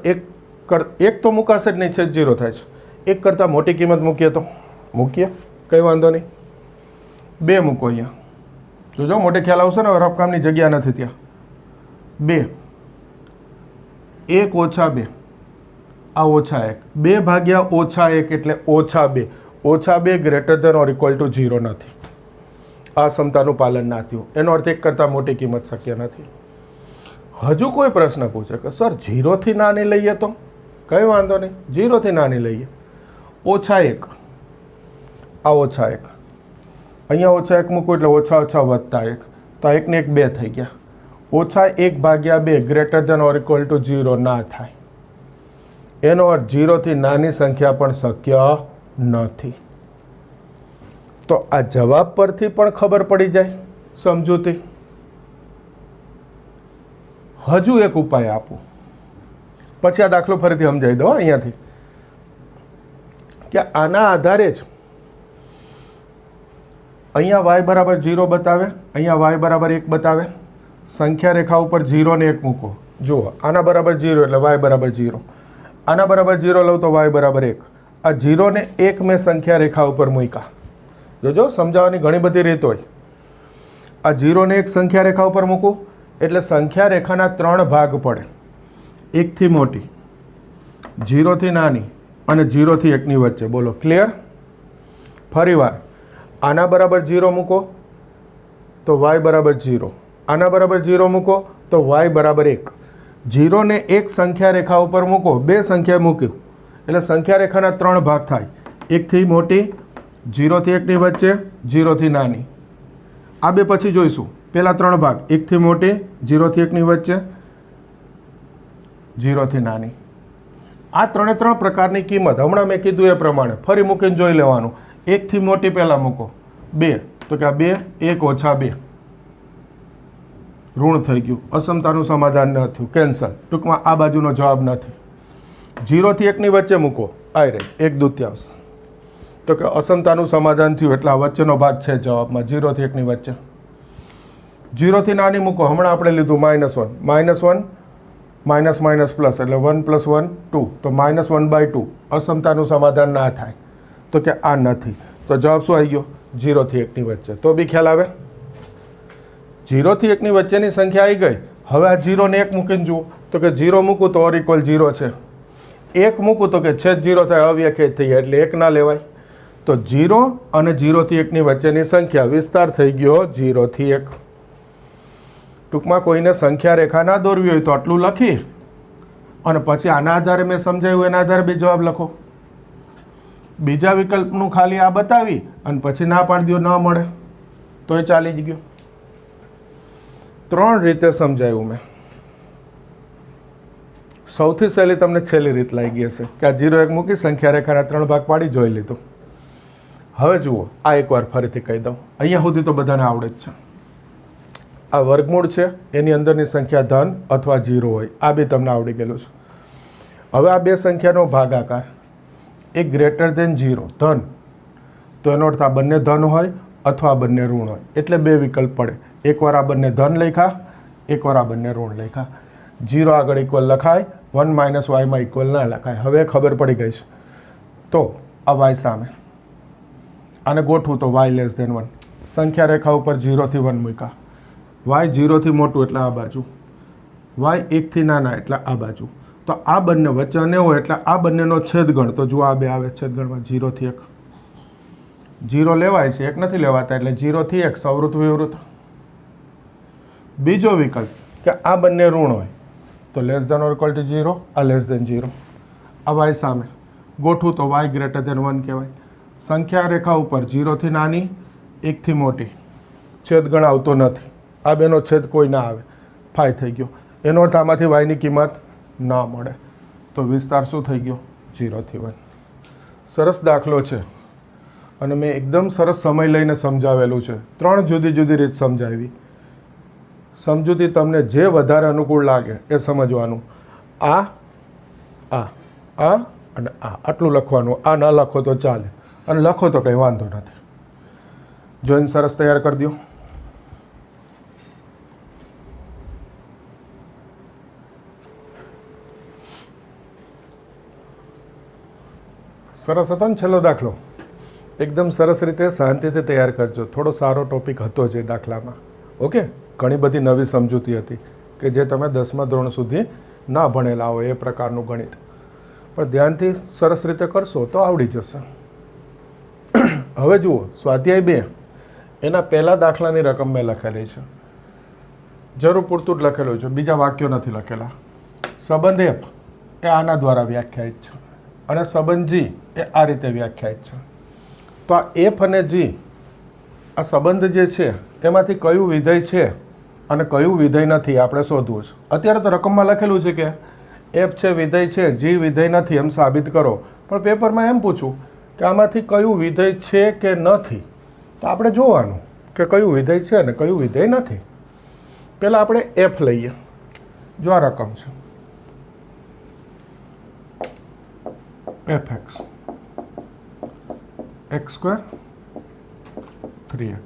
Speaker 1: એક તો મૂકાશે જ નહીં, છે 0 થાય છે. 1 કરતાં મોટી કિંમત મૂકીએ તો મૂકીએ, કંઈ વાંધો નહીં. 2 મૂકો અહીંયા, જોજો મોટે ખ્યાલ આવશે ને. રફકામની જગ્યા નથી ત્યાં. 2, 1 ઓછા 2, આ ઓછા 1, 2 ભાગ્યા ઓછા 1 એટલે ઓછા 2. ઓછા 2 greater than or equal to 0 નથી. આ સમતાનું પાલન ના થયું. એનો અર્થ 1 કરતાં મોટી કિંમત શક્ય નથી. હજુ કોઈ પ્રશ્ન પૂછે કે સર 0 થી નાની લઈએ તો કંઈ વાંધો નહીં, 0 થી નાની લઈએ. ઓછા 1, આ ઓછા 1, અહીંયા ઓછા 1 મૂકું એટલે ઓછા ઓછા વત્તા 1, તો 1 ને 1 2 થઈ ગયા. ઓછા 1 ભાગ્યા 2 greater than or equal to 0 ના થાય. એનો અર્થ 0 થી નાની સંખ્યા પણ શક્ય નથી. તો આ જવાબ પરથી પણ ખબર પડી જાય સમજૂતી. હજુ એક ઉપાય આપું, પછી આ દાખલો ફરીથી સમજાવી દો અહીંયાથી, કે આના આધારે જ અહીંયા વાય બરાબર 0 બતાવે, અહીંયા વાય બરાબર 1 બતાવે. સંખ્યા રેખા ઉપર 0 ને 1 મૂકો. જુઓ, આના બરાબર 0 એટલે વાય બરાબર 0, આના બરાબર 0 લઉં તો વાય બરાબર 1. આ 0 ને 1 મેં સંખ્યા રેખા ઉપર મૂક્યા. જોજો, સમજાવવાની ઘણી બધી રીત હોય. આ 0 ને 1 સંખ્યા રેખા ઉપર મૂકું એટલે સંખ્યા રેખાના 3 ભાગ પડે. 1 થી મોટી, 0 થી નાની અને 0 થી 1 ની વચ્ચે. બોલો, ક્લિયર? ફરીવાર આના બરાબર 0 મૂકો તો y બરાબર 0, આના બરાબર 0 મૂકો તો y બરાબર 1. 0 ને 1 સંખ્યા રેખા ઉપર મૂકો, 2 સંખ્યા મૂક્યું એટલે સંખ્યા રેખાના 3 ભાગ થાય. 1 થી મોટી, 0 થી 1 ની વચ્ચે, 0 થી નાની. આ બે પછી જોઈશું. પહેલા 3 ભાગ, 1 થી મોટી, 0 થી 1 ની વચ્ચે, 0 થી નાની. આ 3 પ્રકારની કિંમત હમણાં મેં કીધું એ પ્રમાણે ફરી મૂકીને જોઈ લેવાનું. 1 થી મોટી પહેલાં મૂકો, 2, તો કે આ 2, 1 ઓછા 2, ઋણ થઈ ગયું. અસમતાનું સમાધાન ન થયું, કેન્સલ. ટૂંકમાં આ બાજુનો જવાબ નથી. 0 થી 1 ની વચ્ચે મૂકો, આવી રહી 1/2, તો કે અસમતાનું સમાધાન થયું એટલે આ વચ્ચેનો ભાગ છે જવાબમાં, 0 થી 1 ની વચ્ચે. 0 થી નાની મૂકો, હમણાં આપણે લીધું -1, -1 માઇનસ માઇનસ પ્લસ એટલે 1 + 1 2, તો -1/2. અસમતાનું સમાધાન ના થાય, તો કે આ નથી. તો જવાબ શું આવી ગયો? 0 થી 1 ની વચ્ચે. તો બી ખ્યાલ આવે? 0 થી 1 ની વચ્ચેની સંખ્યા આવી ગઈ. હવે આ 0 ને 1 મૂકીને જુઓ તો કે 0 મૂકું તો ઓર ઇક્વલ 0 છે, 1 મૂકું તો કે છેદ 0 થાય, અવ્યાખ્યાયિત થઈ એટલે 1 ના લેવાય. તો 0 અને 0 થી 1 ની વચ્ચેની સંખ્યા વિસ્તાર થઈ ગયો 0 થી 1. ટૂંકમાં કોઈને સંખ્યા રેખા ના દોરવી હોય તો આટલું લખી અને પછી આના આધારે મેં સમજાવ્યું એના આધારે બી જવાબ લખો. બીજા વિકલ્પનું ખાલી આ બતાવી અને પછી ના પાડી દો, ન મળે તો એ ચાલી જ ગયું. 3 રીતે સમજાવ્યું મેં. સૌથી સહેલી તમને છેલ્લી રીત લાગી હશે કે આ 0 1 મૂકી સંખ્યા રેખાના 3 ભાગ પાડી જોઈ લીધું. હવે જુઓ, આ એકવાર ફરીથી કહી દઉં. અહીંયા સુધી તો બધાને આવડે જ છે. આ વર્ગમૂળ છે, એની અંદરની સંખ્યા ધન અથવા 0 હોય, આ બી તમને આવડી ગયેલું છે. હવે આ બે સંખ્યાનો ભાગાકાર, એક ગ્રેટર ધેન 0 ધન, તો એનો અર્થ આ બંને ધન હોય અથવા આ બંને ઋણ હોય. એટલે બે વિકલ્પ પડે. એકવાર આ બંને ધન લખ્યા, એકવાર આ બંને ઋણ લખ્યા. 0 આગળ ઇક્વલ લખાય, 1 - y માં ઇક્વલ ના લખાય. હવે ખબર પડી ગઈ છે. તો આ y સામે આને ગોઠવું તો y લેસ ધેન 1. સંખ્યા રેખા ઉપર 0 થી 1 મૂક્યા. y 0 થી મોટું એટલે આ બાજુ, y 1 થી નાના એટલે આ બાજુ. તો આ બંને વચ્ચે અને હોય એટલે આ બંનેનો છેદગણ. તો જુઓ આ બે આવે છેદગણમાં 0 થી 1. 0 લેવાય છે, 1 નથી લેવાતા એટલે 0 થી 1 સવૃત વિવૃત. બીજો વિકલ્પ કે આ બંને ઋણ હોય તો less than or equal to 0, આ લેસ દેન 0. આ વાય સામે ગોઠવું તો વાય ગ્રેટર દેન 1 કહેવાય. સંખ્યા રેખા ઉપર 0 થી નાની 1 થી મોટી, છેદગણ આવતો નથી, આ બેનો છેદ કોઈ ના આવે, ફાય થઈ ગયો. એનો અર્થ આમાંથી વાયની કિંમત ના મળે, તો વિસ્તાર શું થઈ ગયો? 0 થી 1. સરસ દાખલો છે અને મેં એકદમ સરસ સમય લઈને સમજાવેલું છે. 3 જુદી જુદી રીત સમજાવી. સમજૂતી તમને જે વધારે અનુકૂળ લાગે એ સમજવાનું. આ અને આ આટલું લખવાનું. આ ન લખો તો ચાલે, અને લખો તો કંઈ વાંધો નથી. જોઈને સરસ તૈયાર કરી દો. સરસ હતો ને છેલ્લો દાખલો? એકદમ સરસ રીતે શાંતિથી તૈયાર કરજો. થોડો સારો ટોપિક હતો જે દાખલામાં. ઓકે, ઘણી બધી નવી સમજૂતી હતી કે જે તમે 10મા ધોરણ સુધી ના ભણેલા હોય એ પ્રકારનું ગણિત, પણ ધ્યાનથી સરસ રીતે કરશો તો આવડી જશે. હવે જુઓ, સ્વાધ્યાય 2 એના પહેલા દાખલાની રકમ મેં લખેલી છે, જરૂર પૂરતું જ લખેલું છે, બીજા વાક્યો નથી લખેલા. સંબંધ એફ એ આના દ્વારા વ્યાખ્યાયિત છે અને સંબંધ જી એ આ રીતે વ્યાખ્યાયિત છે. તો આ એફ અને જી, આ સંબંધ જે છે એમાંથી કયું વિધેય છે અને કયું વિધેય નથી આપણે શોધવું છે. અત્યારે તો રકમમાં લખેલું છે કે એફ છે વિધેય છે, જી વિધેય નથી, એમ સાબિત કરો. પણ પેપરમાં એમ પૂછું કે આમાંથી કયું વિધેય છે કે નથી, તો આપણે જોવાનું કે કયું વિધેય છે અને કયું વિધેય નથી. પહેલાં આપણે એફ લઈએ. જો આ રકમ છે fx, x² 3x.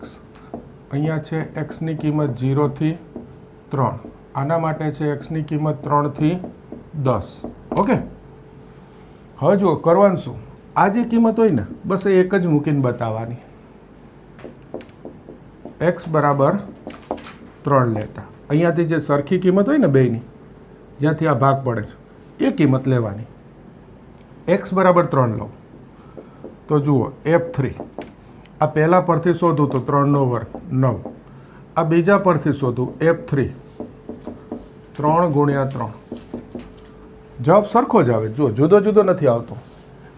Speaker 1: અહીંયા છે xની કિંમત 0 થી 3, આના માટે છે xની કિંમત 3 થી 10. ઓકે, હવે જુઓ કરવાનું શું, આ જે કિંમત હોય ને બસ એ એક જ મૂકીને બતાવવાની. x બરાબર 3 લેતા અહીંયાથી જે સરખી કિંમત હોય ને બેયની, જ્યાંથી આ ભાગ પડે છે એ કિંમત લેવાની. x બરાબર 3 લો તો જુઓ f3, આ પહેલા પરથી શોધું તો 3નો વર્ગ 9, આ બીજા પરથી શોધું f3 3 ગુણ્યા 3, જવાબ સરખો જ આવે. જુઓ જુદો જુદો નથી આવતો.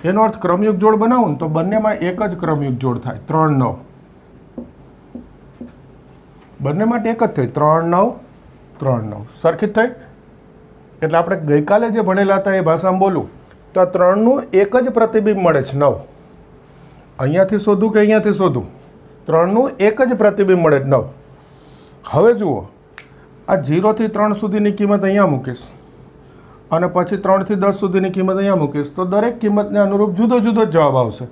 Speaker 1: એનો અર્થ ક્રમયુગ જોડ બનાવું ને તો બંનેમાં એક જ ક્રમયુગ જોડ થાય. 3 9 બંને માટે એક જ થઈ, 3 9 3 9 સરખી જ થઈ. એટલે આપણે ગઈકાલે જે ભણેલા હતા એ ભાષામાં બોલું તો આ 3નું એક જ પ્રતિબિંબ મળે છે 9. અહીંયાથી શોધું કે અહીંયાથી શોધું, 3નું એક જ પ્રતિબિંબ મળે છે 9. હવે જુઓ, આ 0 થી 3 સુધીની કિંમત અહીંયા મૂકીશ અને પછી 3 થી 10 સુધીની કિંમત અહીંયા મૂકીશ તો દરેક કિંમતને અનુરૂપ જુદો જુદો જ જવાબ આવશે.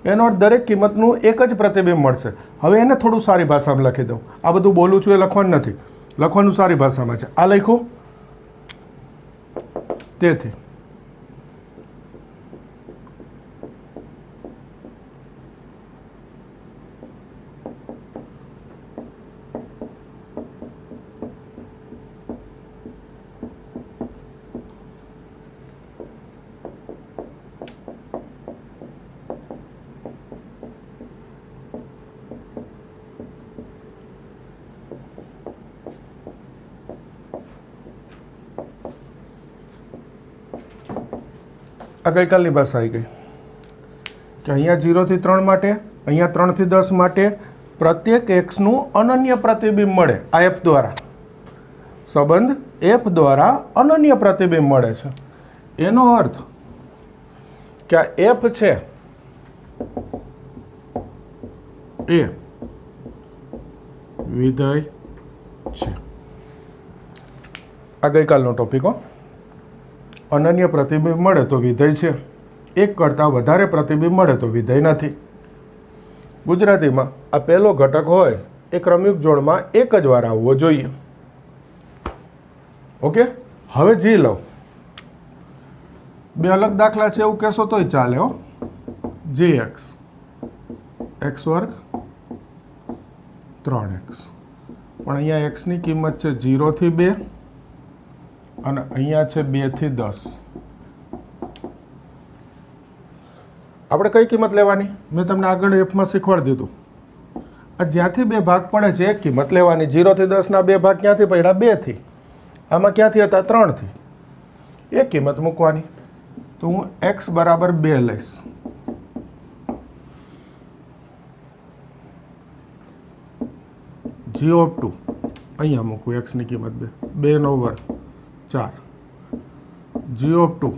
Speaker 1: એનો અર્થ દરેક કિંમતનું એક જ પ્રતિબિંબ મળશે. હવે એને થોડું સારી ભાષામાં લખી દઉં. આ બધું બોલું છું એ લખવાનું નથી, લખવાનું સારી ભાષામાં છે. આ લખ્યું. તેથી આ ગઈકાલની ભાષા આવી ગઈ કે અહીંયા 0 થી 3 માટે, અહીંયા 3 થી 10 માટે પ્રત્યેક એક્સનું અનન્ય પ્રતિબિંબ મળે. આ એફ દ્વારા, સંબંધ એફ દ્વારા અનન્ય પ્રતિબિંબ મળે છે. એનો અર્થ કે આ એફ છે એ વિધેય છે. આ ગઈકાલનો ટોપિક હો. અનન્ય પ્રતિબિંબ મળે તો વિધેય છે, એક કરતાં વધારે પ્રતિબિંબ મળે તો વિધેય નથી. ગુજરાતીમાં આ પહેલો ઘટક હોય એ ક્રમયુગ જોડમાં એક જ વાર આવવો જોઈએ. ઓકે, હવે જી લો. બે અલગ દાખલા છે એવું કહેશો તોય ચાલે હો. gx x² 3x, પણ અહીંયા xની કિંમત છે 0 થી 2 અને અહીંયા છે 2 થી 10. આપણે કઈ કિંમત લેવાની? મેં તમને આગળ એફમાં શીખવાડી દીધું. આ જ્યાંથી બે ભાગ પડે છે એક કિંમત લેવાની. 0 થી 10ના બે ભાગ ક્યાંથી પડ્યા? 2 થી. આમાં ક્યાંથી હતા? 3થી. એ કિંમત મૂકવાની. તો હું x બરાબર 2 લઈશ. g ઓફ 2 અહીંયા મૂકું, x ની કિંમત 2 નો વર્ગ 4. g ઓફ 2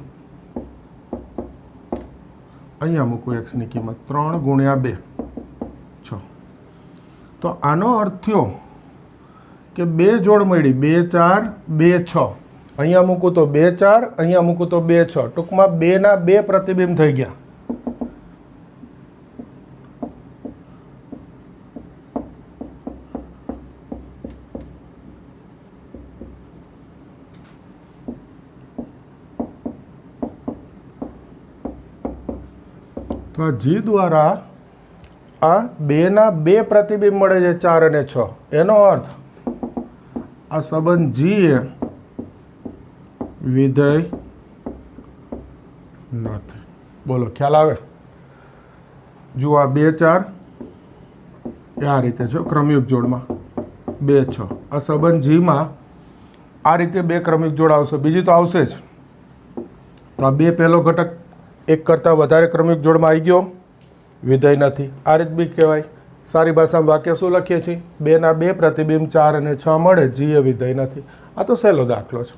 Speaker 1: અહીંયા મૂકું, x ની કિંમત 3 ગુણ્યા 2 6. તો આનો અર્થ થયો કે 2 જોડ મળી, 2 4 2 6. અહીંયા મૂકું તો 2 4, અહીંયા મૂકું તો 2 6. ટૂંકમાં 2 ના 2 પ્રતિબિંબ થઈ ગયા. તો જી દ્વારા આ 2 ના 2 પ્રતિબિંબ મળે છે, 4 અને 6. એનો અર્થ આ સંબંધ જી એ વિધેય નથી. બોલો, ખ્યાલ આવે? જુઓ, આ 2 4 એ આ રીતે છે ક્રમયુગ જોડમાં, 2 6. આ સંબંધ જીમાં આ રીતે 2 ક્રમયુગ જોડ આવશે, બીજી તો આવશે જ. તો આ 2 પહેલો ઘટક એક કરતાં વધારે ક્રમિક જોડમાં આવી ગયો, વિધેય નથી. આ રીત બી કહેવાય. સારી ભાષામાં વાક્ય શું લખીએ છીએ? 2 ના 2 પ્રતિબિંબ 4 અને 6 મળે, જી એ વિધેય નથી. આ તો સહેલો દાખલો છે.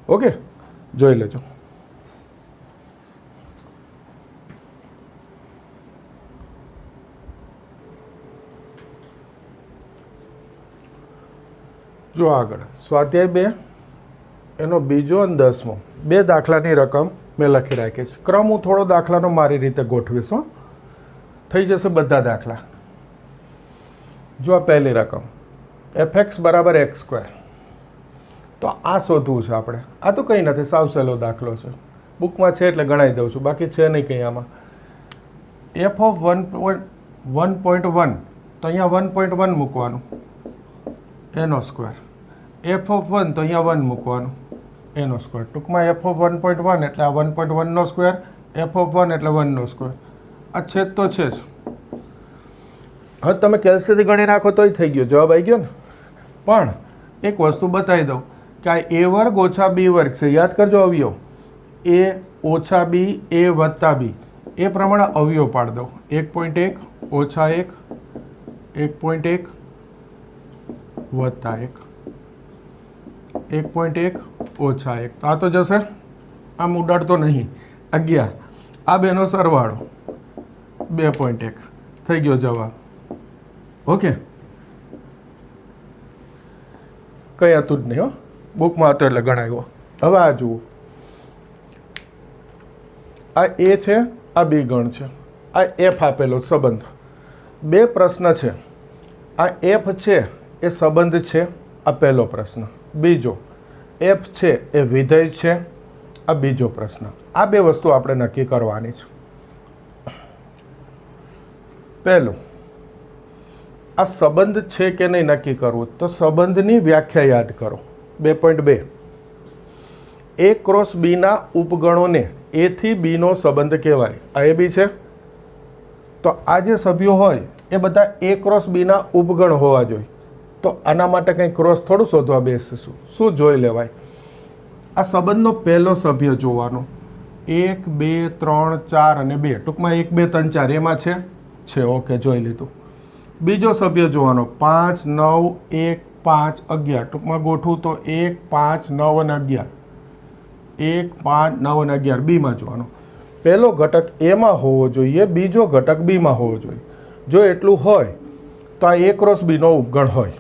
Speaker 1: ઓકે, જોઈ લેજો. જો આગળ સ્વાધ્યાય 2 એનો બીજો અને 10મો 2 દાખલાની રકમ મેં લખી રાખી છે. ક્રમ હું થોડો દાખલાનો મારી રીતે ગોઠવીશ. થઈ જશે બધા દાખલા. જો આ પહેલી રકમ fx બરાબર x સ્ક્વેર. તો આ શોધવું છે આપણે. આ તો કંઈ નથી, સાવ સહેલો દાખલો છે. બુકમાં છે એટલે ગણાવી દઉં છું, બાકી છે નહીં કંઈ આમાં. f ઓફ 1.1 તો અહીંયા 1.1 મૂકવાનું, એનો સ્ક્વેર. f ઓફ 1 તો અહીંયા 1 મૂકવાનું, એનો સ્ક્વેર. ટૂંકમાં f ઓફ 1.1 એટલે આ 1.1નો સ્ક્વેર, f ઓફ 1 એટલે 1નો સ્ક્વેર. આ છેદ તો છે જ. હવે તમે કેલ્સીથી ગણી નાખો તોય થઈ ગયો, જવાબ આવી ગયો ને. પણ એક વસ્તુ બતાવી દઉં કે આ a વર્ગ ઓછા b વર્ગ છે. યાદ કરજો અવયવ. a ઓછા b, a વત્તા b, એ પ્રમાણે અવયવ પાડી દઉં. 1.1 ઓછા 1, 1.1 વત્તા 1, 1.1 ઓછા 1. તો આ તો જશે, આમ ઉડાડતો નહીં. 11. આ બેનો સરવાળો 2.1 થઈ ગયો જવાબ. ઓકે, કંઈ હતું જ નહીં હો, બુકમાં હતો એટલે ગણાવ્યો. હવે આ જુઓ, આ એ છે, આ બી ગણ છે, આ એફ આપેલો સંબંધ. 2 પ્રશ્ન છે. આ એફ છે એ સંબંધ છે, આ પહેલો પ્રશ્ન. બીજો એફ છે એ વિધેય છે, આ બીજો પ્રશ્ન. આ 2 વસ્તુ આપણે નક્કી કરવાની છે. પહેલું, આ સંબંધ છે કે નહીં નક્કી કરવું. તો સંબંધની વ્યાખ્યા યાદ કરો. 2.2 a ક્રોસ b ના ઉપગણોને a થી b નો સંબંધ કહેવાય. આ એ બી છે. તો આ જે સભ્યો હોય એ બધા a ક્રોસ b ના ઉપગણ હોવા જોઈએ. તો આના માટે કંઈ ક્રોસ થોડું શોધવા બેસીશું. શું જોઈ લેવાય? આ સંબંધનો પહેલો સભ્ય જોવાનો. 1 2 3 4 અને 2. ટૂંકમાં 1 2 3 4 એમાં છે. ઓકે, જોઈ લીધું. બીજો સભ્ય જોવાનો 5 9 1 5 11. ટૂંકમાં ગોઠવું તો 1 5 9 અને 11. 1 5 9 અને 11 બીમાં જોવાનો. પહેલો ઘટક એમાં હોવો જોઈએ, બીજો ઘટક બીમાં હોવો જોઈએ. જો એટલું હોય તો આ a ક્રોસ બીનો ઉપગણ હોય.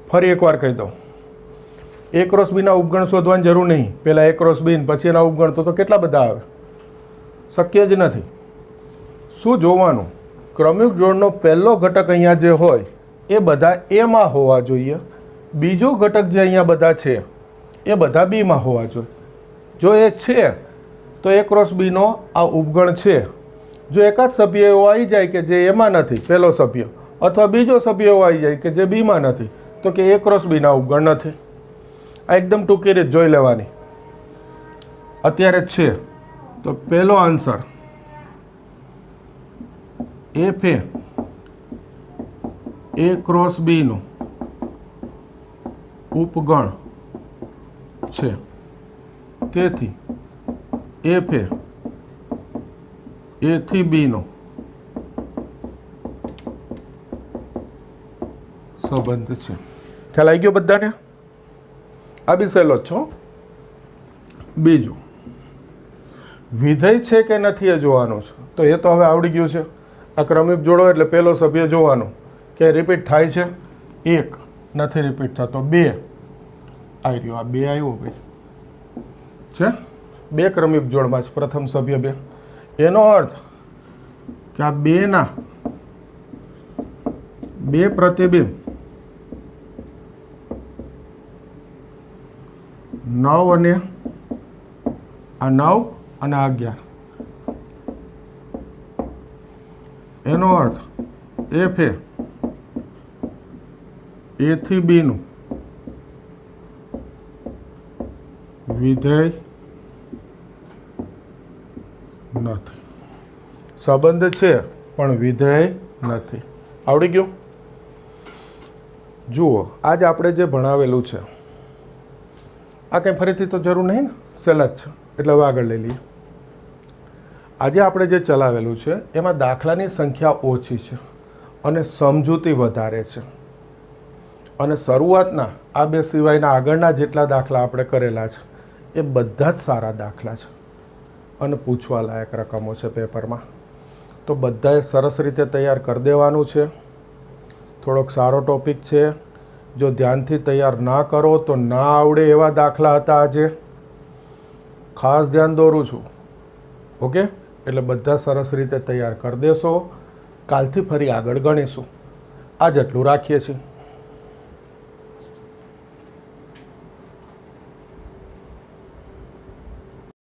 Speaker 1: ફરી એકવાર કહી દઉં, a ક્રોસ બીના ઉપગણ શોધવાની જરૂર નહીં. પહેલાં a ક્રોસ બી પછી એના ઉપગણ તો કેટલા બધા આવે, શક્ય જ નથી. શું જોવાનું? ક્રમિક જોડનો પહેલો ઘટક અહીંયા જે હોય એ બધા એમાં હોવા જોઈએ. બીજો ઘટક જે અહીંયા બધા છે એ બધા બીમાં હોવા જોઈએ. જો એ છે તો a ક્રોસ બીનો આ ઉપગણ છે. જો એકાદ સભ્ય એવો આવી જાય કે જે એમાં નથી, પહેલો સભ્ય, અથવા બીજો સભ્ય એવો આવી જાય કે જે બીમાં નથી, તો કે a ક્રોસ બીના ઉપગણ નથી. આ એકદમ ટૂંકી રીત જોઈ લેવાની. અત્યારે છે તો પહેલો આન્સર એફ એ ક્રોસ બીનું ઉપગણ છે. તેથી એફ એ થી બીનો સંબંધ છે. ખ્યાલ આવી ગયો બધાને? આ બી સહેલો જ છો. બીજું, વિધેય છે કે નથી એ જોવાનું છે. તો એ તો હવે આવડી ગયું છે. આ ક્રમિક જોડો એટલે પહેલો સભ્ય જોવાનો કે રિપીટ થાય છે. 1 નથી રિપીટ થતો, 2 આવી રહ્યો. આ 2 આવ્યો ભાઈ છે. 2 ક્રમિક જોડમાં જ પ્રથમ સભ્ય 2. એનો અર્થ કે આ 2ના 2 પ્રતિબિંબ 9 અને આ 9 અને આ 11. એનો અર્થ એફ એ થી બીનું વિધેય નથી. સંબંધ છે પણ વિધેય નથી. આવડી ગયું? જુઓ, આજ આપણે જે ભણાવેલું છે આ કંઈ ફરીથી તો જરૂર નહીં ને, સહેલા જ છે. એટલે હવે આગળ લઈ લઈએ. આજે આપણે જે ચલાવેલું છે એમાં દાખલાની સંખ્યા ઓછી છે અને સમજૂતી વધારે છે. અને શરૂઆતના આ 2 સિવાયના આગળના જેટલા દાખલા આપણે કરેલા છે એ બધા જ સારા દાખલા છે અને પૂછવા લાયક રકમો છે પેપરમાં. તો બધાએ સરસ રીતે તૈયાર કરી દેવાનું છે. થોડોક સારો ટોપિક છે. જો ધ્યાનથી તૈયાર ના કરો તો ના આવડે એવા દાખલા હતા આજે. ખાસ ધ્યાન દોરું છું. ઓકે? એટલે બધા સરસ રીતે તૈયાર કરી દેશો. કાલથી ફરી આગળ ગણીશું. આજ એટલું રાખીએ છીએ.